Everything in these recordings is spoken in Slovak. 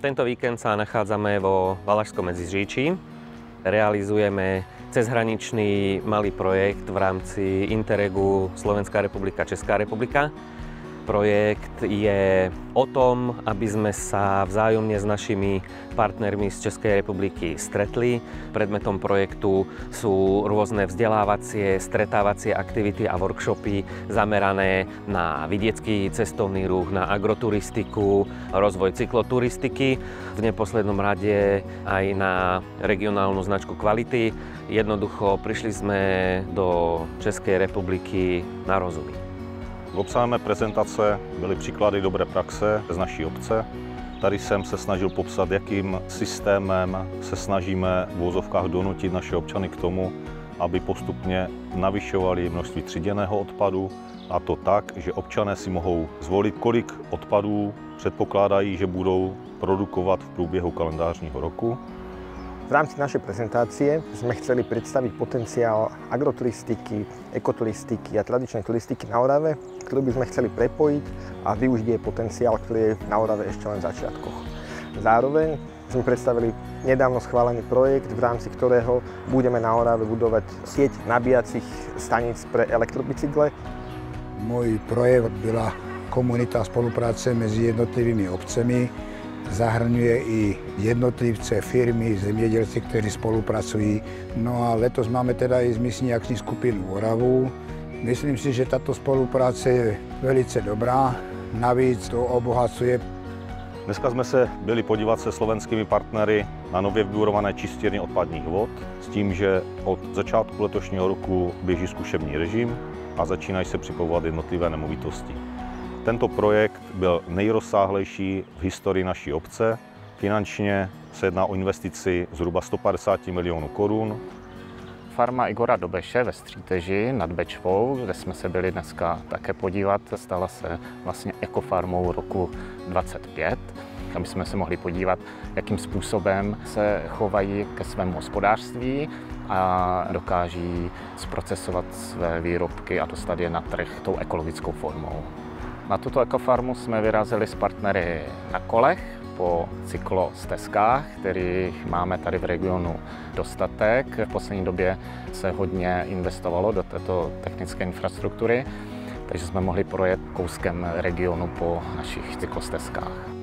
Tento víkend sa nachádzame vo Valašskom Medziříčí. Realizujeme cezhraničný malý projekt v rámci Interregu Slovenská republika, Česká republika. Projekt je o tom, aby sme sa vzájomne s našimi partnermi z Českej republiky stretli. Predmetom projektu sú rôzne vzdelávacie, stretávacie aktivity a workshopy zamerané na vidiecký cestovný ruch, na agroturistiku, rozvoj cykloturistiky, v neposlednom rade aj na regionálnu značku kvality. Jednoducho prišli sme do České republiky na rozumy. V obsahu mé prezentace byly příklady dobré praxe z naší obce. Tady jsem se snažil popsat, jakým systémem se snažíme v uvozovkách donutit naše občany k tomu, aby postupně navyšovali množství tříděného odpadu, a to tak, že občané si mohou zvolit, kolik odpadů předpokládají, že budou produkovat v průběhu kalendářního roku. V rámci našej prezentácie sme chceli predstaviť potenciál agroturistiky, ekoturistiky a tradičnej turistiky na Orave, ktorú by sme chceli prepojiť a využiť jej potenciál, ktorý je na Orave ešte len v začiatkoch. Zároveň sme predstavili nedávno schválený projekt, v rámci ktorého budeme na Orave budovať sieť nabíjacích staníc pre elektrobicykle. Môj projekt byla komunita spolupráce mezi jednotlivými obcemi. Zahrňuje i jednotlivce, firmy, zemědělci, kteří spolupracují. No a letos máme teda i místní akční skupinu Oravu. Myslím si, že tato spolupráce je velice dobrá, navíc to obohacuje. Dneska jsme se byli podívat se slovenskými partnery na nově vybudované čistírny odpadních vod s tím, že od začátku letošního roku běží zkušební režim a začínají se připojovat jednotlivé nemovitosti. Tento projekt byl nejrozsáhlejší v historii naší obce. Finančně se jedná o investici zhruba 150 milionů korun. Farma Igora Dobeše ve Stříteži nad Bečvou, kde jsme se byli dneska také podívat, stala se vlastně ekofarmou roku 25. Aby jsme se mohli podívat, jakým způsobem se chovají ke svému hospodářství a dokáží zprocesovat své výrobky a dostat je na trh tou ekologickou formou. Na tuto ekofarmu jsme vyrazili s partnery na kolech po cyklostezkách, kterých máme tady v regionu dostatek. V poslední době se hodně investovalo do této technické infrastruktury, takže jsme mohli projet kouskem regionu po našich cyklostezkách.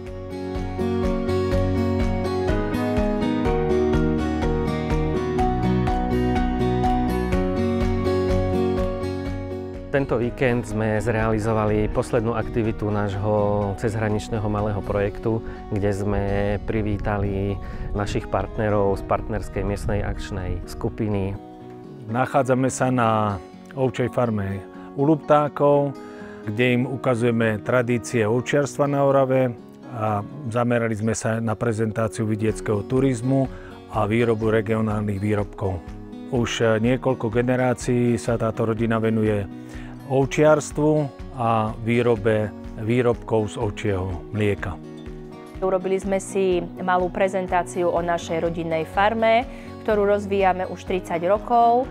Tento víkend sme zrealizovali poslednú aktivitu nášho cezhraničného malého projektu, kde sme privítali našich partnerov z partnerskej miestnej akčnej skupiny. Nachádzame sa na ovčej farme u Luptákov, kde im ukazujeme tradície ovčiarstva na Orave a zamerali sme sa na prezentáciu vidieckého turizmu a výrobu regionálnych výrobkov. Už niekoľko generácií sa táto rodina venuje ovčiarstvu a výrobe výrobkov z ovčieho mlieka. Urobili sme si malú prezentáciu o našej rodinnej farme, ktorú rozvíjame už 30 rokov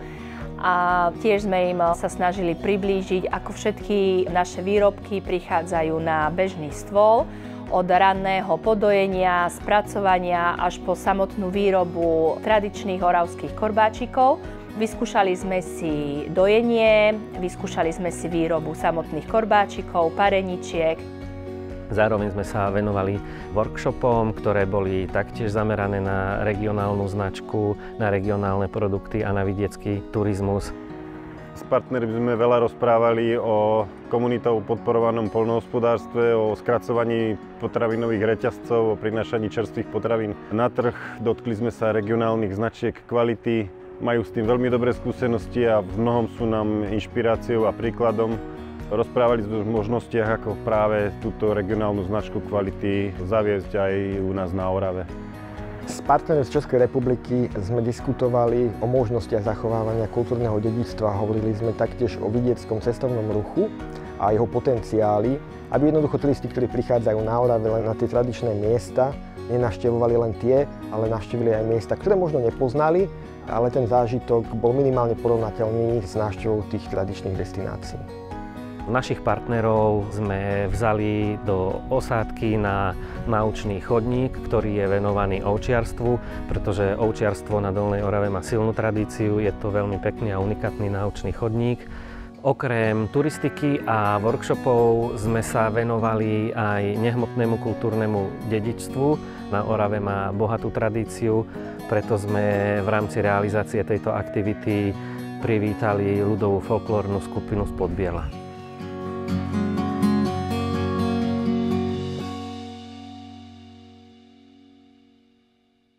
a tiež sme im sa snažili priblížiť, ako všetky naše výrobky prichádzajú na bežný stôl, od ranného podojenia, spracovania až po samotnú výrobu tradičných oravských korbáčikov. Vyskúšali sme si dojenie, vyskúšali sme si výrobu samotných korbáčikov, pareničiek. Zároveň sme sa venovali workshopom, ktoré boli taktiež zamerané na regionálnu značku, na regionálne produkty a na vidiecký turizmus. S partnermi sme veľa rozprávali o komunitou podporovanom poľnohospodárstve, o skracovaní potravinových reťazcov, o prinášaní čerstvých potravín na trh. Dotkli sme sa regionálnych značiek kvality, majú s tým veľmi dobré skúsenosti a v mnohom sú nám inšpiráciou a príkladom. Rozprávali sme o možnostiach, ako práve túto regionálnu značku kvality zaviesť aj u nás na Orave. S partnermi z Českej republiky sme diskutovali o možnostiach zachovávania kultúrneho dedičstva. Hovorili sme taktiež o vidieckom cestovnom ruchu a jeho potenciáli, aby jednoducho turisti, ktorí prichádzajú na Orave len na tie tradičné miesta, nenavštevovali len tie, ale navštívili aj miesta, ktoré možno nepoznali, ale ten zážitok bol minimálne porovnateľný s návštevou tých tradičných destinácií. Našich partnerov sme vzali do osádky na naučný chodník, ktorý je venovaný ovčiarstvu, pretože ovčiarstvo na Dolnej Orave má silnú tradíciu, je to veľmi pekný a unikátny naučný chodník. Okrem turistiky a workshopov sme sa venovali aj nehmotnému kultúrnemu dedičstvu. Na Orave má bohatú tradíciu, preto sme v rámci realizácie tejto aktivity privítali ľudovú folklórnu skupinu z Podbiela.